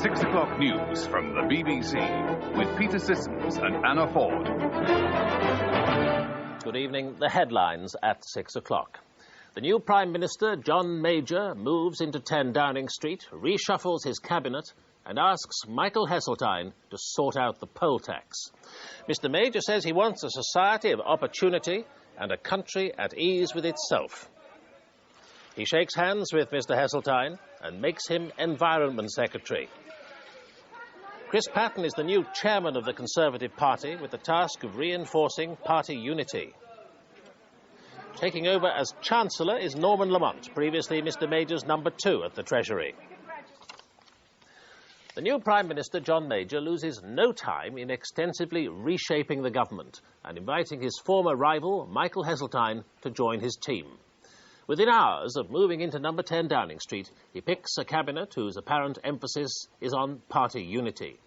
6 o'clock news from the BBC with Peter Sissons and Anna Ford. Good evening. The headlines at 6 o'clock. The new Prime Minister, John Major, moves into 10 Downing Street, reshuffles his cabinet and asks Michael Heseltine to sort out the poll tax. Mr. Major says he wants a society of opportunity and a country at ease with itself. He shakes hands with Mr. Heseltine and makes him Environment Secretary. Chris Patten is the new chairman of the Conservative Party with the task of reinforcing party unity. Taking over as Chancellor is Norman Lamont, previously Mr. Major's number 2 at the Treasury. The new Prime Minister, John Major, loses no time in extensively reshaping the government and inviting his former rival, Michael Heseltine, to join his team. Within hours of moving into number 10 Downing Street, he picks a cabinet whose apparent emphasis is on party unity.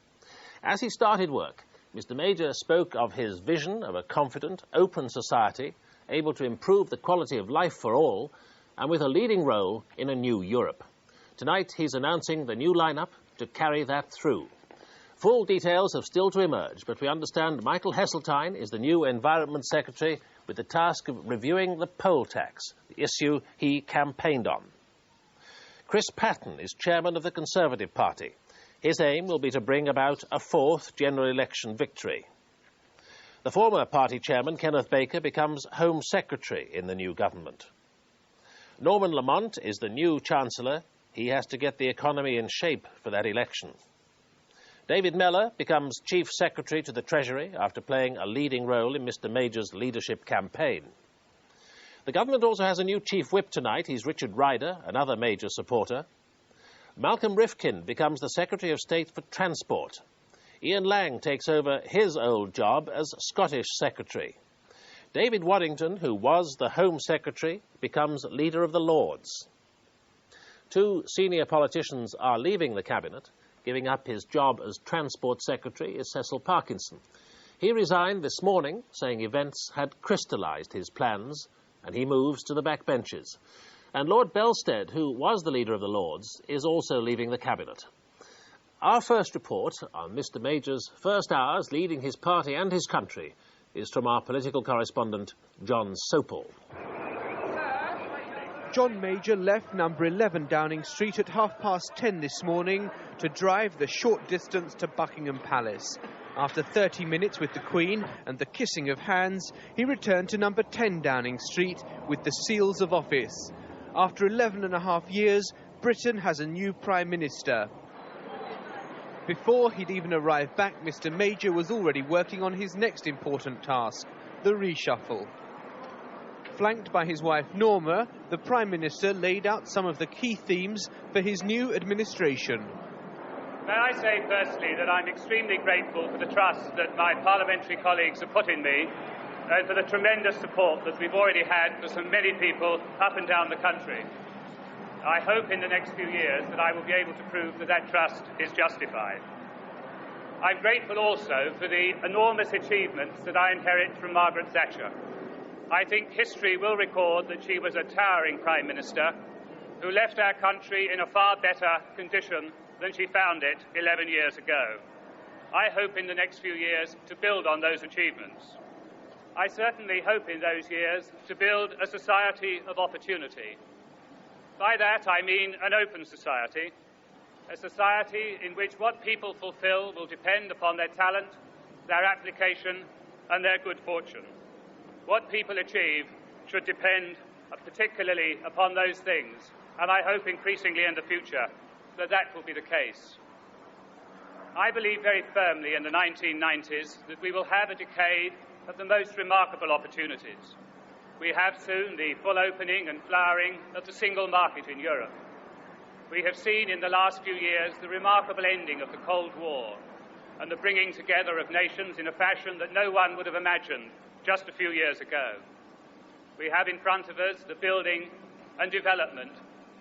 As he started work, Mr. Major spoke of his vision of a confident, open society, able to improve the quality of life for all, and with a leading role in a new Europe. Tonight, he's announcing the new lineup to carry that through. Full details have still to emerge, but we understand Michael Heseltine is the new Environment Secretary with the task of reviewing the poll tax, the issue he campaigned on. Chris Patten is chairman of the Conservative Party. His aim will be to bring about a 4th general election victory. The former party chairman, Kenneth Baker, becomes Home Secretary in the new government. Norman Lamont is the new Chancellor. He has to get the economy in shape for that election. David Mellor becomes Chief Secretary to the Treasury after playing a leading role in Mr. Major's leadership campaign. The government also has a new Chief Whip tonight. He's Richard Ryder, another major supporter. Malcolm Rifkin becomes the Secretary of State for Transport. Ian Lang takes over his old job as Scottish Secretary. David Waddington, who was the Home Secretary, becomes Leader of the Lords. 2 senior politicians are leaving the cabinet. Giving up his job as Transport Secretary is Cecil Parkinson. He resigned this morning, saying events had crystallised his plans, and he moves to the backbenches. And Lord Belstead, who was the Leader of the Lords, is also leaving the cabinet. Our first report on Mr. Major's first hours leading his party and his country is from our political correspondent, John Sopel. John Major left number 11 Downing Street at 10:30 this morning to drive the short distance to Buckingham Palace. After 30 minutes with the Queen and the kissing of hands, he returned to number 10 Downing Street with the seals of office. After 11 and a half years, Britain has a new Prime Minister. Before he'd even arrived back, Mr. Major was already working on his next important task, the reshuffle. Flanked by his wife Norma, the Prime Minister laid out some of the key themes for his new administration. May I say firstly that I'm extremely grateful for the trust that my parliamentary colleagues have put in me and for the tremendous support that we've already had for so many people up and down the country. I hope in the next few years that I will be able to prove that that trust is justified. I'm grateful also for the enormous achievements that I inherit from Margaret Thatcher. I think history will record that she was a towering Prime Minister who left our country in a far better condition than she found it 11 years ago. I hope in the next few years to build on those achievements. I certainly hope in those years to build a society of opportunity. By that I mean an open society, a society in which what people fulfill will depend upon their talent, their application and their good fortune. What people achieve should depend particularly upon those things, and I hope increasingly in the future that that will be the case. I believe very firmly in the 1990s that we will have a decade of the most remarkable opportunities. We have soon the full opening and flowering of the single market in Europe. We have seen in the last few years the remarkable ending of the Cold War and the bringing together of nations in a fashion that no one would have imagined just a few years ago. We have in front of us the building and development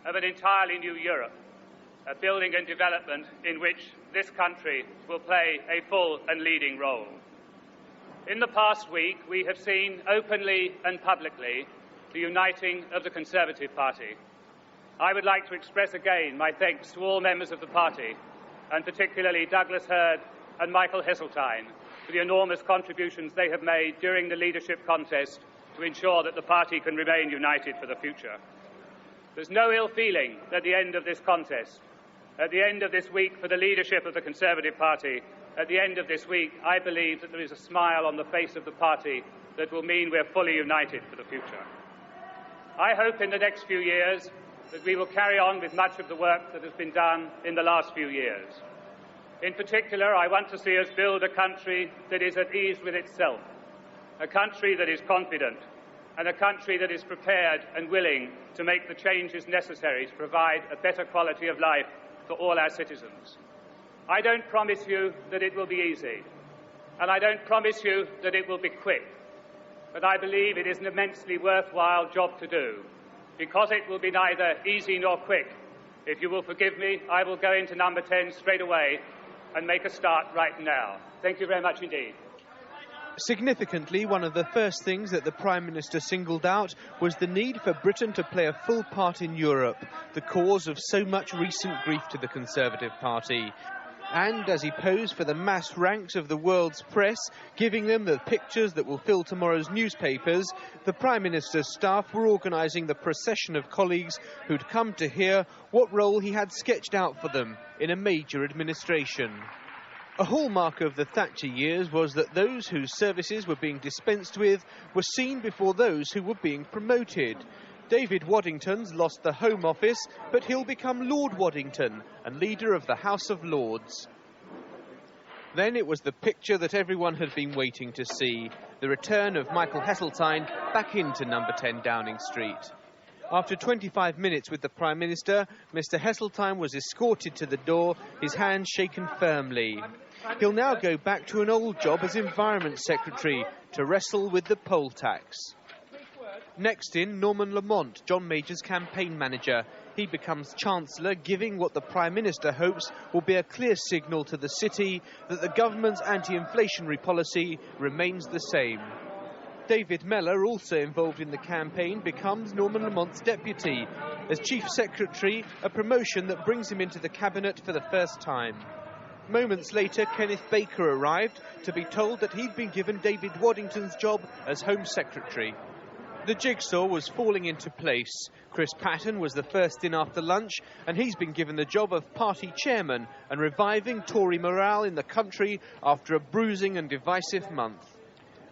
of an entirely new Europe, a building and development in which this country will play a full and leading role. In the past week, we have seen openly and publicly the uniting of the Conservative Party. I would like to express again my thanks to all members of the party and particularly Douglas Hurd and Michael Heseltine, for the enormous contributions they have made during the leadership contest to ensure that the party can remain united for the future. There's no ill feeling at the end of this contest. At the end of this week for the leadership of the Conservative Party, at the end of this week, I believe that there is a smile on the face of the party that will mean we're fully united for the future. I hope in the next few years that we will carry on with much of the work that has been done in the last few years. In particular, I want to see us build a country that is at ease with itself, a country that is confident, and a country that is prepared and willing to make the changes necessary to provide a better quality of life for all our citizens. I don't promise you that it will be easy, and I don't promise you that it will be quick, but I believe it is an immensely worthwhile job to do, because it will be neither easy nor quick. If you will forgive me, I will go into number 10 straight away and make a start right now. Thank you very much indeed. Significantly, one of the first things that the Prime Minister singled out was the need for Britain to play a full part in Europe, the cause of so much recent grief to the Conservative Party. And as he posed for the mass ranks of the world's press, giving them the pictures that will fill tomorrow's newspapers, the Prime Minister's staff were organising the procession of colleagues who'd come to hear what role he had sketched out for them in a major administration. A hallmark of the Thatcher years was that those whose services were being dispensed with were seen before those who were being promoted. David Waddington's lost the Home Office, but he'll become Lord Waddington and leader of the House of Lords. Then it was the picture that everyone had been waiting to see, the return of Michael Heseltine back into number 10 Downing Street. After 25 minutes with the Prime Minister, Mr Heseltine was escorted to the door, his hand shaken firmly. He'll now go back to an old job as Environment Secretary to wrestle with the poll tax. Next in, Norman Lamont, John Major's campaign manager. He becomes Chancellor, giving what the Prime Minister hopes will be a clear signal to the city that the government's anti-inflationary policy remains the same. David Mellor, also involved in the campaign, becomes Norman Lamont's deputy. As Chief Secretary, a promotion that brings him into the Cabinet for the first time. Moments later, Kenneth Baker arrived to be told that he'd been given David Waddington's job as Home Secretary. The jigsaw was falling into place. Chris Patten was the first in after lunch, and he's been given the job of party chairman and reviving Tory morale in the country after a bruising and divisive month.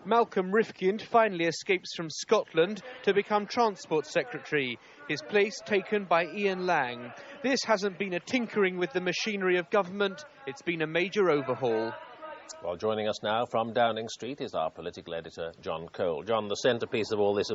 Malcolm Rifkind finally escapes from Scotland to become Transport Secretary, his place taken by Ian Lang. This hasn't been a tinkering with the machinery of government, it's been a major overhaul. Well, joining us now from Downing Street is our political editor, John Cole. John, the centrepiece of all this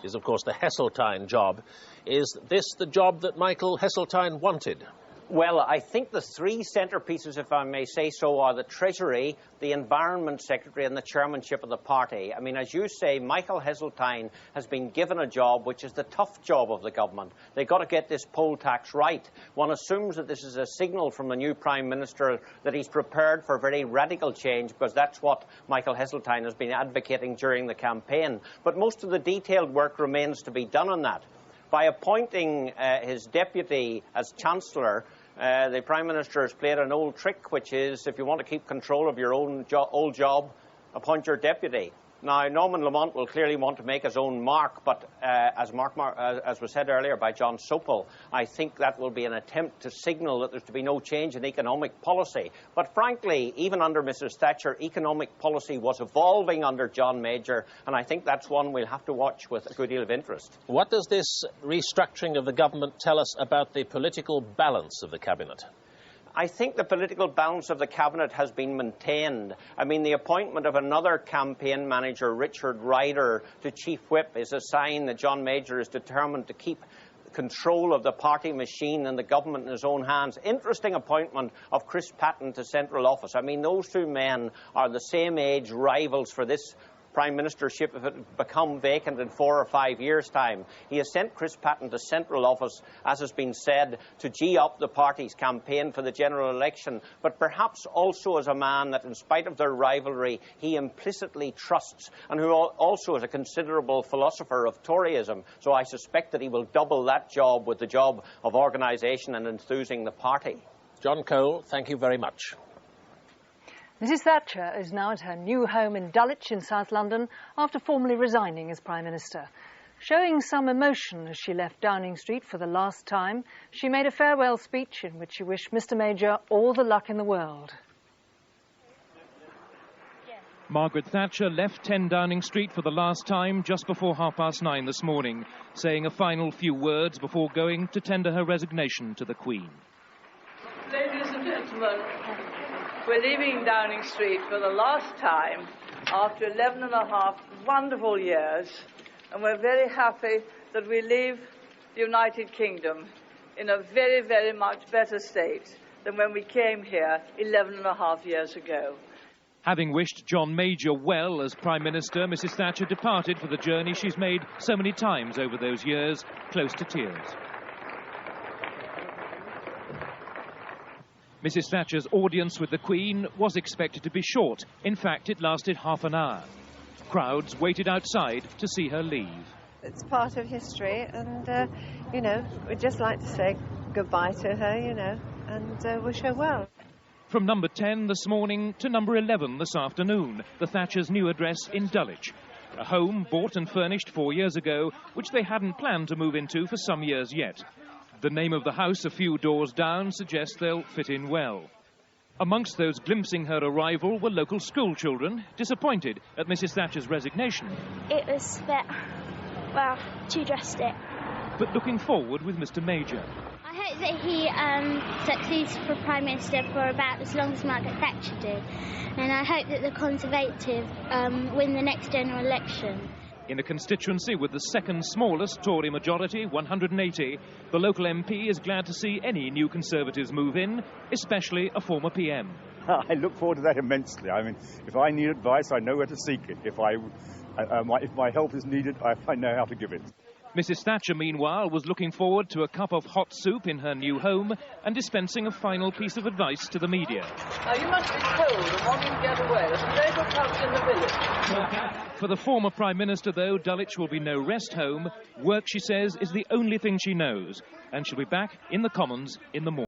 is, of course, the Heseltine job. Is this the job that Michael Heseltine wanted? Well, I think the three centrepieces, if I may say so, are the Treasury, the Environment Secretary and the chairmanship of the party. I mean, as you say, Michael Heseltine has been given a job which is the tough job of the government. They've got to get this poll tax right. One assumes that this is a signal from the new Prime Minister that he's prepared for very radical change, because that's what Michael Heseltine has been advocating during the campaign. But most of the detailed work remains to be done on that. By appointing his deputy as Chancellor, the Prime Minister has played an old trick, which is if you want to keep control of your own old job, appoint your deputy. Now, Norman Lamont will clearly want to make his own mark, but as was said earlier by John Sopel, I think that will be an attempt to signal that there's to be no change in economic policy. But frankly, even under Mrs Thatcher, economic policy was evolving under John Major, and I think that's one we'll have to watch with a good deal of interest. What does this restructuring of the government tell us about the political balance of the Cabinet? I think the political balance of the Cabinet has been maintained. I mean, the appointment of another campaign manager, Richard Ryder, to Chief Whip is a sign that John Major is determined to keep control of the party machine and the government in his own hands. Interesting appointment of Chris Patten to Central Office. I mean, those two men are the same age rivals for this Prime Ministership if it become vacant in 4 or 5 years' time. He has sent Chris Patten to Central Office, as has been said, to gee up the party's campaign for the general election, but perhaps also as a man that, in spite of their rivalry, he implicitly trusts, and who also is a considerable philosopher of Toryism. So I suspect that he will double that job with the job of organisation and enthusing the party. John Cole, thank you very much. Mrs Thatcher is now at her new home in Dulwich in South London after formally resigning as Prime Minister. Showing some emotion as she left Downing Street for the last time, she made a farewell speech in which she wished Mr Major all the luck in the world. Margaret Thatcher left 10 Downing Street for the last time just before 9:30 this morning, saying a final few words before going to tender her resignation to the Queen. Ladies and gentlemen, we're leaving Downing Street for the last time after 11 and a half wonderful years, and we're very happy that we leave the United Kingdom in a very, very much better state than when we came here 11 and a half years ago. Having wished John Major well as Prime Minister, Mrs Thatcher departed for the journey she's made so many times over those years, close to tears. Mrs Thatcher's audience with the Queen was expected to be short. In fact, it lasted half an hour. Crowds waited outside to see her leave. It's part of history, and, you know, we'd just like to say goodbye to her, you know, and wish her well. From number 10 this morning to number 11 this afternoon, the Thatchers' new address in Dulwich. A home bought and furnished 4 years ago, which they hadn't planned to move into for some years yet. The name of the house a few doors down suggests they'll fit in well. Amongst those glimpsing her arrival were local school children, disappointed at Mrs Thatcher's resignation. It was a bit, well, too drastic. But looking forward with Mr Major. I hope that he succeeds for Prime Minister for about as long as Margaret Thatcher did. And I hope that the Conservative win the next general election. In a constituency with the second smallest Tory majority, 180, the local MP is glad to see any new Conservatives move in, especially a former PM. I look forward to that immensely. I mean, if I need advice, I know where to seek it. If my help is needed, I know how to give it. Mrs Thatcher, meanwhile, was looking forward to a cup of hot soup in her new home and dispensing a final piece of advice to the media. Now, you must be cold and wanting to get away. There's no good pubs in the village. For the former Prime Minister, though, Dulwich will be no rest home. Work, she says, is the only thing she knows, and she'll be back in the Commons in the morning.